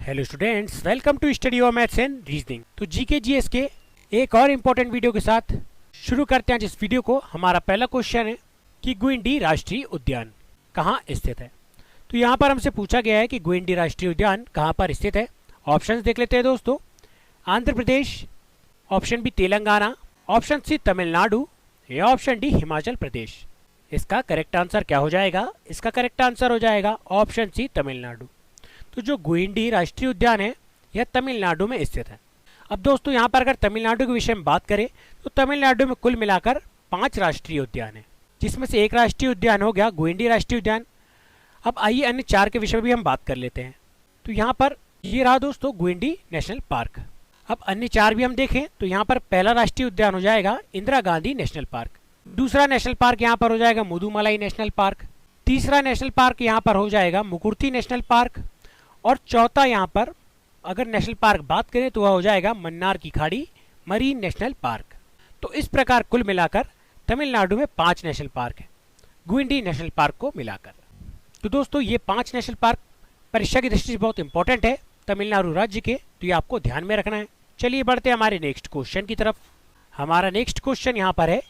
Hello students, welcome to study of maths and reasoning. तो GK GS के एक और इम्पोर्टेंट वीडियो के साथ शुरू करते हैं जिस वीडियो को। हमारा पहला क्वेश्चन है कि गुइंडी राष्ट्रीय उद्यान कहाँ स्थित है। तो यहाँ पर हमसे पूछा गया है कि गुइंडी राष्ट्रीय उद्यान कहाँ पर स्थित है। ऑप्शंस देख लेते हैं दोस्तों। Andhra Pradesh, option B Telangana, option C Tamil Nadu या ऑप्शन डी हिमाचल प्रदेश। इसका करेक्ट आंसर क्या हो जाएगा? इसका करेक्ट आंसर हो जाएगा ऑप्शन सी तमिलनाडु। तो जो गुइंडी राष्ट्रीय उद्यान है यह तमिलनाडु में स्थित है। अब दोस्तों यहाँ पर अगर तमिलनाडु के विषय में बात करें तो तमिलनाडु में कुल मिलाकर 5 राष्ट्रीय उद्यान है, जिसमें से एक राष्ट्रीय उद्यान हो गया गुइंडी राष्ट्रीय उद्यान। अब आइए अन्य 4 के विषय में भी हम बात कर लेते हैं। तो यहाँ पर ये रहा दोस्तों गुइंडी नेशनल पार्क। अब अन्य 4 भी हम देखें तो यहाँ पर पहला राष्ट्रीय उद्यान हो जाएगा इंदिरा गांधी नेशनल पार्क, दूसरा नेशनल पार्क यहाँ पर हो जाएगा मुदुमलाई नेशनल पार्क, तीसरा नेशनल पार्क यहाँ पर हो जाएगा मुकुर्ती नेशनल पार्क, और चौथा यहाँ पर अगर नेशनल पार्क बात करें तो वह हो जाएगा मन्नार की खाड़ी मरीन नेशनल पार्क। तो इस प्रकार कुल मिलाकर तमिलनाडु में 5 नेशनल पार्क है गुइंडी नेशनल पार्क को मिलाकर। तो दोस्तों ये 5 नेशनल पार्क परीक्षा की दृष्टि से बहुत इंपॉर्टेंट है तमिलनाडु राज्य के, तो ये आपको ध्यान में रखना है। चलिए बढ़ते हैं हमारे नेक्स्ट क्वेश्चन की तरफ। हमारा नेक्स्ट क्वेश्चन यहाँ पर है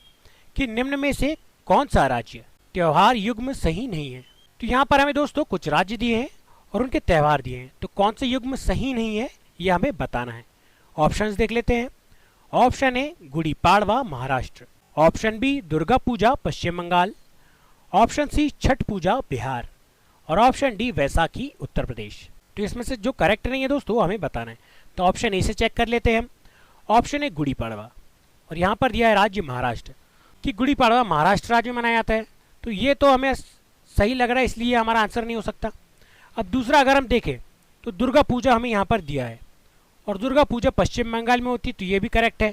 कि निम्न में से कौन सा राज्य त्योहार युग्म सही नहीं है। तो यहाँ पर हमें दोस्तों कुछ राज्य दिए हैं और उनके त्यौहार दिए हैं, तो कौन से युग्म सही नहीं है यह हमें बताना है। ऑप्शंस देख लेते हैं। Option A Gudi Padwa Maharashtra, option B Durga Puja Paschim Bengal, option C Chhath Puja Bihar और ऑप्शन डी वैसाखी उत्तर प्रदेश। तो इसमें से जो करेक्ट नहीं है दोस्तों हमें बताना है। तो ऑप्शन ए से चेक कर लेते हैं हम। ऑप्शन ए गुड़ी पाड़वा, और यहाँ पर दिया है राज्य महाराष्ट्र कि गुड़ी पाड़वा महाराष्ट्र राज्य में मनाया जाता है, तो ये तो हमें सही लग रहा है, इसलिए हमारा आंसर नहीं हो सकता। अब दूसरा अगर हम देखें तो दुर्गा पूजा हमें यहाँ पर दिया है और दुर्गा पूजा पश्चिम बंगाल में होती है, तो ये भी करेक्ट है।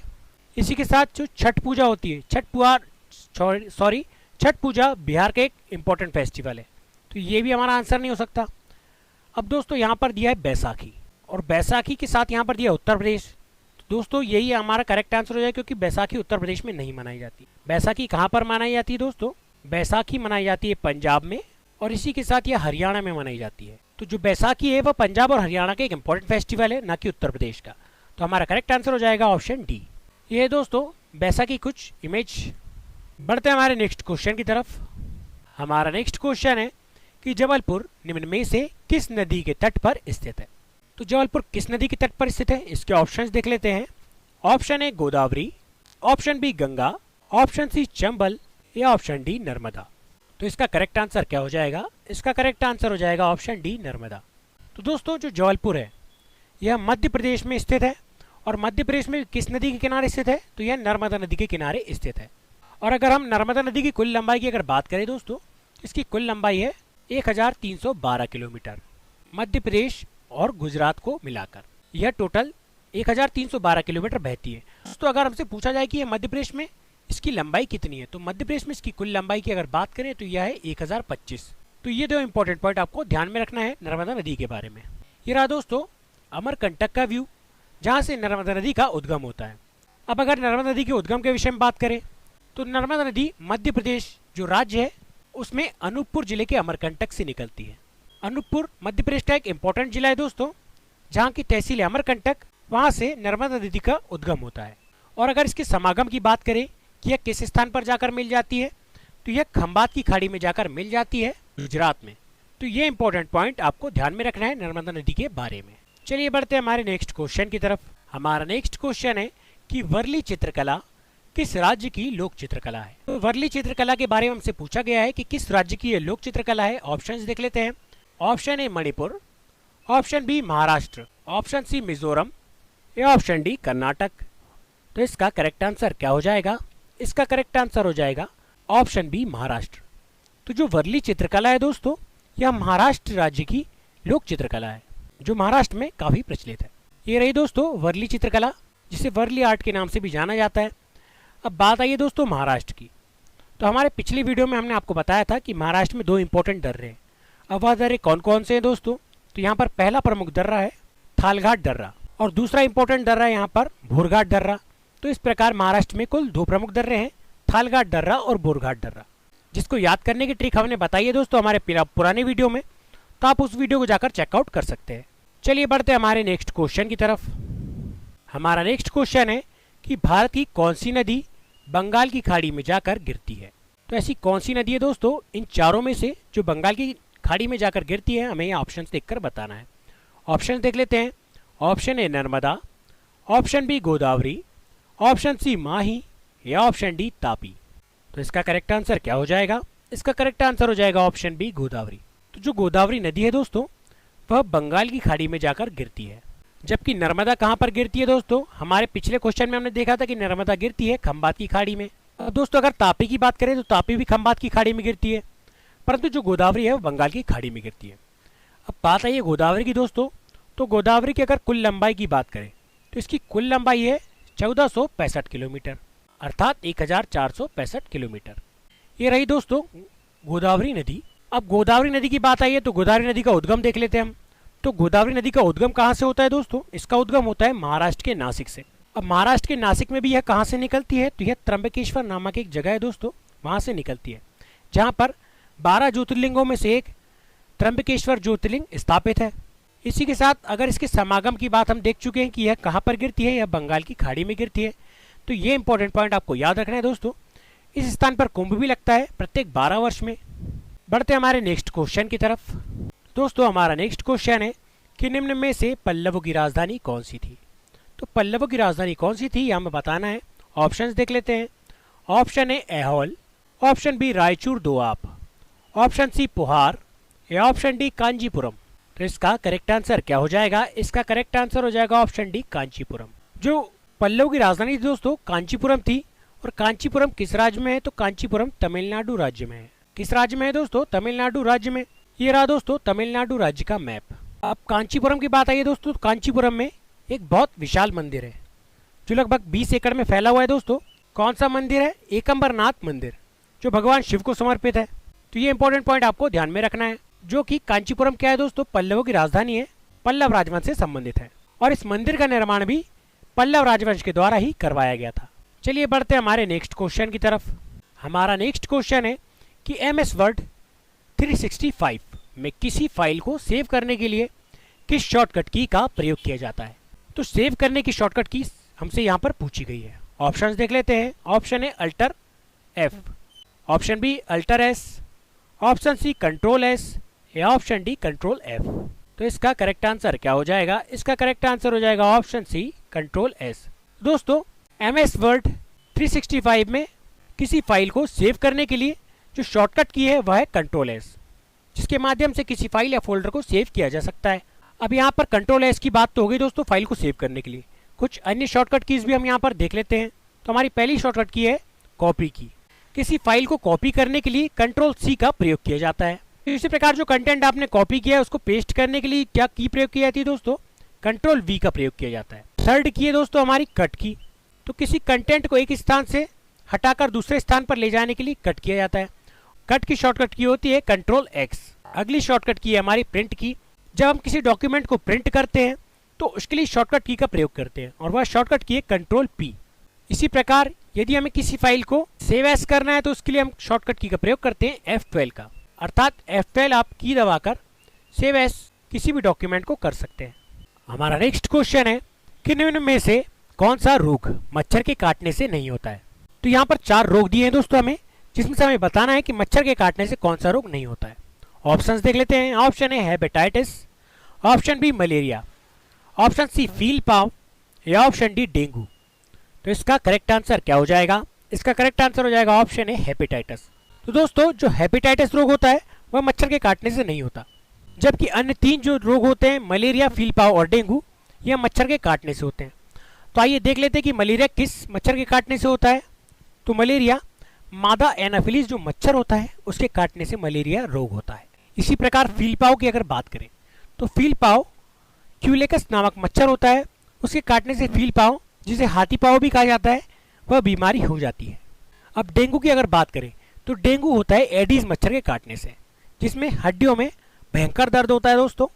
इसी के साथ जो छठ पूजा होती है, छठ पूजा बिहार का एक इम्पोर्टेंट फेस्टिवल है, तो ये भी हमारा आंसर नहीं हो सकता। अब दोस्तों यहाँ पर दिया है बैसाखी, और बैसाखी के साथ यहाँ पर दिया है उत्तर प्रदेश। तो दोस्तों यही हमारा करेक्ट आंसर हो जाए, क्योंकि बैसाखी उत्तर प्रदेश में नहीं मनाई जाती। बैसाखी कहाँ पर मनाई जाती है दोस्तों? बैसाखी मनाई जाती है पंजाब में, और इसी के साथ यह हरियाणा में मनाई जाती है। तो जो बैसाखी है वह पंजाब और हरियाणा का एक इंपॉर्टेंट फेस्टिवल है, ना कि उत्तर प्रदेश का। तो हमारा करेक्ट आंसर हो जाएगा ऑप्शन डी। ये है दोस्तों बैसाखी कुछ इमेज। बढ़ते हैं हमारे नेक्स्ट क्वेश्चन की तरफ। हमारा नेक्स्ट क्वेश्चन है कि जबलपुर निम्न में से किस नदी के तट पर स्थित है। तो जबलपुर किस नदी के तट पर स्थित है, इसके ऑप्शंस देख लेते हैं। Option A Godavari, option B Ganga, option C Chambal या ऑप्शन डी नर्मदा। तो इसका करेक्ट आंसर क्या हो जाएगा? इसका करेक्ट आंसर हो जाएगा ऑप्शन डी नर्मदा। तो दोस्तों जो जबलपुर है यह मध्य प्रदेश में स्थित है, और मध्य प्रदेश में किस नदी के किनारे स्थित है? तो यह नर्मदा नदी के किनारे स्थित है। और अगर हम नर्मदा नदी की कुल लंबाई की अगर बात करें दोस्तों, इसकी कुल लंबाई है 1312 किलोमीटर, मध्य प्रदेश और गुजरात को मिलाकर यह टोटल 1312 किलोमीटर बहती है। तो अगर हमसे पूछा जाए कि यह मध्य प्रदेश में इसकी लंबाई कितनी है, तो मध्य प्रदेश में इसकी कुल लंबाई की अगर बात करें तो यह है 1025। तो ये 2 इंपॉर्टेंट पॉइंट आपको ध्यान में रखना है नर्मदा नदी के बारे में। ये रहा दोस्तों अमरकंटक का व्यू, जहाँ से नर्मदा नदी का उद्गम होता है। अब अगर नर्मदा नदी के उद्गम के विषय में बात करें तो नर्मदा नदी मध्य प्रदेश जो राज्य है उसमें अनूपपुर जिले के अमरकंटक से निकलती है। अनूपपुर मध्य प्रदेश का एक इंपॉर्टेंट जिला है दोस्तों, जहाँ की तहसील है अमरकंटक, वहाँ से नर्मदा नदी का उद्गम होता है। और अगर इसके समागम की बात करें कि यह किस स्थान पर जाकर मिल जाती है, तो यह खंबात की खाड़ी में जाकर मिल जाती है गुजरात में। तो ये इंपॉर्टेंट पॉइंट आपको ध्यान में रखना है नर्मदा नदी के बारे में। चलिए बढ़ते हैं हमारे नेक्स्ट क्वेश्चन की तरफ। हमारा नेक्स्ट क्वेश्चन है कि वर्ली चित्रकला किस राज्य की लोक चित्रकला है। तो वर्ली चित्रकला के बारे में हमसे पूछा गया है कि किस राज्य की यह लोक चित्रकला है। ऑप्शंस देख लेते हैं। Option A Manipur, option B Maharashtra, option C Mizoram या ऑप्शन डी कर्नाटक। तो इसका करेक्ट आंसर क्या हो जाएगा? इसका करेक्ट आंसर हो जाएगा ऑप्शन बी महाराष्ट्र। तो जो वर्ली चित्रकला है दोस्तों यह महाराष्ट्र राज्य की लोक चित्रकला है, जो महाराष्ट्र में काफी प्रचलित है। ये रही दोस्तों वर्ली चित्रकला, जिसे वर्ली आर्ट के नाम से भी जाना जाता है। अब बात आई है दोस्तों महाराष्ट्र की। तो हमारे पिछली वीडियो में हमने आपको बताया था कि महाराष्ट्र में 2 इंपॉर्टेंट दर्रे हैं। अब वह दर्रे कौन कौन से हैं दोस्तों? तो यहाँ पर पहला प्रमुख दर्रा है थालघाट दर्रा, और दूसरा इंपॉर्टेंट दर्रा है यहाँ पर भोरघाट दर्रा। तो इस प्रकार महाराष्ट्र में कुल 2 प्रमुख दर्रे हैं, थालघाट दर्रा और भोरघाट दर्रा, जिसको याद करने की ट्रिक हमने बताई है दोस्तों हमारे पुराने वीडियो में, तो आप उस वीडियो को जाकर चेकआउट कर सकते हैं। चलिए बढ़ते हैं हमारे नेक्स्ट क्वेश्चन की तरफ। हमारा नेक्स्ट क्वेश्चन है कि भारत की कौन सी नदी बंगाल की खाड़ी में जाकर गिरती है। तो ऐसी कौन सी नदी है दोस्तों इन चारों में से जो बंगाल की खाड़ी में जाकर गिरती है, हमें ये ऑप्शन देखकर बताना है। ऑप्शन देख लेते हैं। Option A Narmada, option B Godavari, option C Mahi या ऑप्शन डी तापी। तो इसका करेक्ट आंसर क्या हो जाएगा? इसका करेक्ट आंसर हो जाएगा ऑप्शन बी गोदावरी। तो जो गोदावरी नदी है दोस्तों वह बंगाल की खाड़ी में जाकर गिरती है, जबकि नर्मदा कहाँ पर गिरती है दोस्तों? हमारे पिछले क्वेश्चन में हमने देखा था कि नर्मदा गिरती है खंबात की खाड़ी में। अब दोस्तों अगर तापी की बात करें तो तापी भी खंबात की खाड़ी में गिरती है, परंतु जो गोदावरी है वो बंगाल की खाड़ी में गिरती है। अब बात आई है गोदावरी की दोस्तों, तो गोदावरी की अगर कुल लंबाई की बात करें तो इसकी कुल लंबाई है 1465 किलोमीटर, अर्थात 1465 किलोमीटर। ये रही दोस्तों गोदावरी नदी। अब गोदावरी नदी की बात आई है तो गोदावरी नदी का उद्गम देख लेते हैं हम। तो गोदावरी नदी का उद्गम कहाँ से होता है दोस्तों? इसका उद्गम होता है महाराष्ट्र के नासिक से। अब महाराष्ट्र के नासिक में भी यह कहाँ से निकलती है? तो यह त्र्यंबकेश्वर नामक एक जगह है दोस्तों, वहाँ से निकलती है, जहाँ पर 12 ज्योतिर्लिंगों में से एक त्र्यंबकेश्वर ज्योतिर्लिंग स्थापित है। इसी के साथ अगर इसके समागम की बात हम देख चुके हैं कि यह कहाँ पर गिरती है, यह बंगाल की खाड़ी में गिरती है। तो ये इंपॉर्टेंट पॉइंट आपको याद रखना है दोस्तों। इस स्थान पर कुंभ भी लगता है प्रत्येक 12 वर्ष में। बढ़ते हमारे नेक्स्ट क्वेश्चन की तरफ। दोस्तों हमारा नेक्स्ट क्वेश्चन है कि निम्न में से पल्लवों की राजधानी कौन सी थी? तो पल्लवों की राजधानी कौन सी थी यह हमें बताना है। ऑप्शंस देख लेते हैं। Option A Aihole, option B Raichur Doab, option C Puhar या ऑप्शन डी कांजीपुरम। तो इसका करेक्ट आंसर क्या हो जाएगा? इसका करेक्ट आंसर हो जाएगा ऑप्शन डी कांचीपुरम। जो पल्लव की राजधानी दोस्तों कांचीपुरम थी, और कांचीपुरम किस राज्य में है? तो कांचीपुरम तमिलनाडु राज्य में है। किस राज्य में है दोस्तों? तमिलनाडु राज्य में। ये रहा दोस्तों तमिलनाडु राज्य का मैप। अब कांचीपुरम की बात आई है दोस्तों, तो कांचीपुरम में एक बहुत विशाल मंदिर है जो लगभग 20 एकड़ में फैला हुआ है दोस्तों। कौन सा मंदिर है? एकम्बरनाथ मंदिर, जो भगवान शिव को समर्पित है। तो ये इंपॉर्टेंट पॉइंट आपको ध्यान में रखना है। जो कि कांचीपुरम क्या है दोस्तों? पल्लवों की राजधानी है, पल्लव राजवंश से संबंधित है, और इस मंदिर का निर्माण भी पल्लव राजवंश के द्वारा ही करवाया गया था। चलिए बढ़ते हैं हमारे नेक्स्ट क्वेश्चन की तरफ। हमारा नेक्स्ट क्वेश्चन है कि MS वर्ड 365 में किसी फाइल को सेव करने के लिए किस शॉर्टकट की का प्रयोग किया जाता है? तो सेव करने की शॉर्टकट की हमसे यहाँ पर पूछी गई है। ऑप्शंस देख लेते हैं। Option A alter F, option B alter S, option C control S या ऑप्शन डी कंट्रोल F। तो इसका करेक्ट आंसर क्या हो जाएगा? इसका करेक्ट आंसर हो जाएगा ऑप्शन सी कंट्रोल S। दोस्तों MS वर्ड 365 में किसी फाइल को सेव करने के लिए जो शॉर्टकट की है वह है कंट्रोल S, जिसके माध्यम से किसी फाइल या फोल्डर को सेव किया जा सकता है। अब यहाँ पर कंट्रोल S की बात तो हो गई दोस्तों फाइल को सेव करने के लिए। कुछ अन्य शॉर्टकट कीज भी हम यहाँ पर देख लेते हैं। तो हमारी पहली शॉर्टकट की है कॉपी की। किसी फाइल को कॉपी करने के लिए कंट्रोल C का प्रयोग किया जाता है। इसी प्रकार जो कंटेंट आपने कॉपी किया है उसको पेस्ट करने के लिए क्या की प्रयोग की जाती है दोस्तों? कंट्रोल V का प्रयोग किया जाता है। थर्ड की है दोस्तों हमारी कट की। तो किसी कंटेंट को एक स्थान से हटाकर दूसरे स्थान पर ले जाने के लिए कट किया जाता है। कट की शॉर्टकट की होती है कंट्रोल X। अगली शॉर्टकट की है हमारी प्रिंट की। जब हम किसी डॉक्यूमेंट को प्रिंट करते हैं तो उसके लिए शॉर्टकट की का प्रयोग करते हैं, और वह शॉर्टकट की है कंट्रोल P। इसी प्रकार यदि हमें किसी फाइल को सेव एज करना है तो उसके लिए हम शॉर्टकट की का प्रयोग करते हैं F12 का, अर्थात F12 आप की दबाकर सेव एज किसी भी डॉक्यूमेंट को कर सकते हैं। हमारा नेक्स्ट क्वेश्चन है कि निम्न में से कौन सा रोग मच्छर के काटने से नहीं होता है? तो यहाँ पर 4 रोग दिए हैं दोस्तों हमें, जिसमें से हमें बताना है कि मच्छर के काटने से कौन सा रोग नहीं होता है। ऑप्शंस देख लेते हैं। Option A hepatitis, option B malaria, option C फील पाव या ऑप्शन डी डेंगू। तो इसका करेक्ट आंसर क्या हो जाएगा? इसका करेक्ट आंसर हो जाएगा ऑप्शन ए हेपेटाइटिस। तो दोस्तों जो हेपेटाइटिस रोग होता है वह मच्छर के काटने से नहीं होता, जबकि अन्य 3 जो रोग होते हैं मलेरिया, फील पाव और डेंगू, यह मच्छर के काटने से होते हैं। तो आइए देख लेते हैं कि मलेरिया किस मच्छर के काटने से होता है। तो मलेरिया मादा एनाफिलिस जो मच्छर होता है उसके काटने से मलेरिया रोग होता है। इसी प्रकार फील पाव की अगर बात करें तो फील पाव क्यूलेकस नामक मच्छर होता है, उसके काटने से फील पाव, जिसे हाथी पाव भी कहा जाता है, वह बीमारी हो जाती है। अब डेंगू की अगर बात करें तो डेंगू होता है एडीज मच्छर के काटने से, जिसमें हड्डियों में भयंकर दर्द होता है दोस्तों।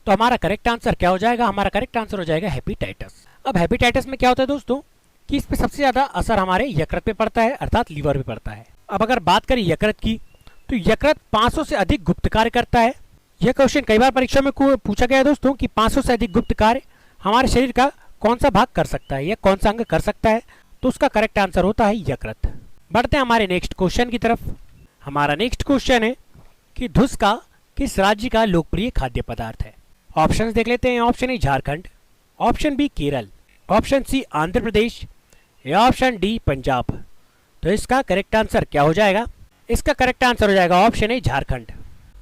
तो हमारा करेक्ट आंसर क्या हो जाएगा? हमारा करेक्ट आंसर हो जाएगा हेपेटाइटिस। अब हेपेटाइटिस में क्या होता है दोस्तों कि इस पे सबसे ज्यादा असर हमारे यकृत पे पड़ता है, अर्थात लीवर पे पड़ता है। अब अगर बात करें यकृत की तो यकृत 500 से अधिक गुप्त कार्य करता है। यह क्वेश्चन कई बार परीक्षा में पूछा गया है दोस्तों कि 500 से अधिक गुप्त कार्य हमारे शरीर का कौन सा भाग कर सकता है या कौन सा अंग कर सकता है, तो उसका करेक्ट आंसर होता है यकृत। बढ़ते हैं हमारे नेक्स्ट क्वेश्चन की तरफ। हमारा नेक्स्ट क्वेश्चन है कि धुसका किस राज्य का लोकप्रिय खाद्य पदार्थ है। ऑप्शंस देख लेते हैं। Option A Jharkhand, option B Kerala, option C Andhra Pradesh या ऑप्शन डी पंजाब। तो इसका करेक्ट आंसर क्या हो जाएगा? इसका करेक्ट आंसर हो जाएगा ऑप्शन ए झारखंड।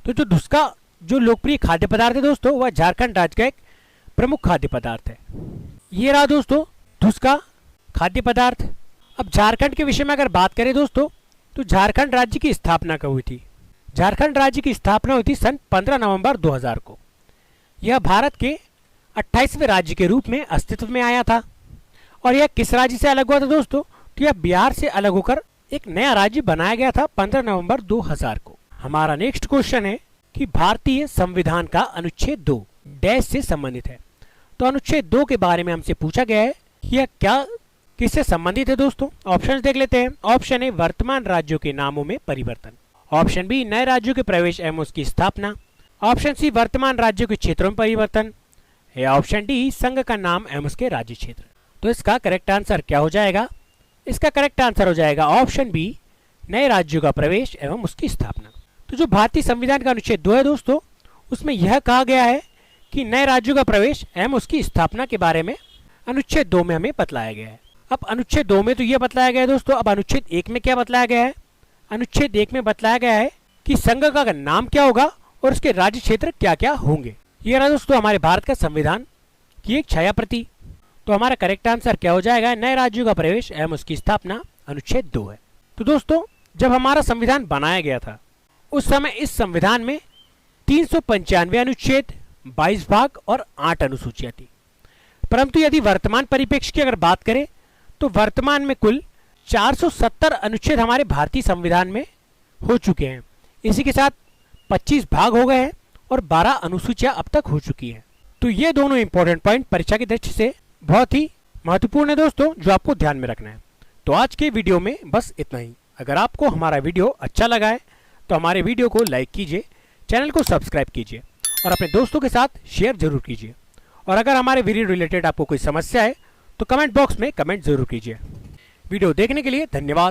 तो जो धुसका जो लोकप्रिय खाद्य पदार्थ है दोस्तों, वह झारखंड राज्य का एक प्रमुख खाद्य पदार्थ है। ये रहा दोस्तों धुसका खाद्य पदार्थ। अब झारखंड के विषय में अगर बात करें दोस्तों, तो झारखंड राज्य की स्थापना कब हुई थी? झारखंड राज्य की स्थापना हुई थी सन 15 नवंबर 2000 को। यह भारत के 28वें राज्य के रूप में अस्तित्व में आया था। और यह किस राज्य से अलग हुआ था दोस्तों? तो यह बिहार से अलग होकर एक नया राज्य बनाया गया था 15 नवंबर 2000 को। हमारा नेक्स्ट क्वेश्चन है कि भारतीय संविधान का अनुच्छेद 2 डैश से संबंधित है। तो अनुच्छेद 2 के बारे में हमसे पूछा गया है कि यह क्या किससे संबंधित है दोस्तों। ऑप्शंस देख लेते हैं। ऑप्शन ए वर्तमान राज्यों के नामों में परिवर्तन, ऑप्शन बी नए राज्यों के प्रवेश एवं उसकी स्थापना, ऑप्शन सी वर्तमान राज्यों के क्षेत्रों में परिवर्तन या ऑप्शन डी संघ का नाम एवं उसके राज्य क्षेत्र। तो इसका करेक्ट आंसर क्या हो जाएगा? इसका करेक्ट आंसर हो जाएगा ऑप्शन बी नए राज्यों का प्रवेश एवं उसकी स्थापना। तो जो भारतीय संविधान का अनुच्छेद 2 है दोस्तों, उसमें यह कहा गया है कि नए राज्यों का प्रवेश एवं उसकी स्थापना के बारे में अनुच्छेद 2 में हमें बतलाया गया है। अब अनुच्छेद 2 में तो यह बतलाया गया है दोस्तों। अब अनुच्छेद 1 में क्या बतलाया गया है? अनुच्छेद 1 में बतलाया गया है कि संघ का नाम क्या होगा और उसके राज्य क्षेत्र क्या क्या होंगे। यह रहा दोस्तों हमारे भारत का संविधान की एक छाया प्रति। तो हमारा करेक्ट आंसर क्या हो जाएगा? नए राज्यों का प्रवेश एवं उसकी स्थापना अनुच्छेद 2 है। तो दोस्तों जब हमारा संविधान बनाया गया था, उस समय इस संविधान में 395 अनुच्छेद, 22 भाग और 8 अनुसूचियां थी। परंतु यदि वर्तमान परिप्रेक्ष्य की अगर बात करें, तो वर्तमान में कुल 470 अनुच्छेद हमारे भारतीय संविधान में हो चुके हैं। इसी के साथ 25 भाग हो गए हैं और 12 अनुसूचियां अब तक हो चुकी हैं। तो ये दोनों इंपॉर्टेंट पॉइंट परीक्षा की दृष्टि से बहुत ही महत्वपूर्ण है दोस्तों, जो आपको ध्यान में रखना है। तो आज के वीडियो में बस इतना ही। अगर आपको हमारा वीडियो अच्छा लगा है तो हमारे वीडियो को लाइक कीजिए, चैनल को सब्सक्राइब कीजिए और अपने दोस्तों के साथ शेयर जरूर कीजिए। और अगर हमारे वीडियो रिलेटेड आपको कोई समस्या है तो कमेंट बॉक्स में कमेंट जरूर कीजिए। वीडियो देखने के लिए धन्यवाद।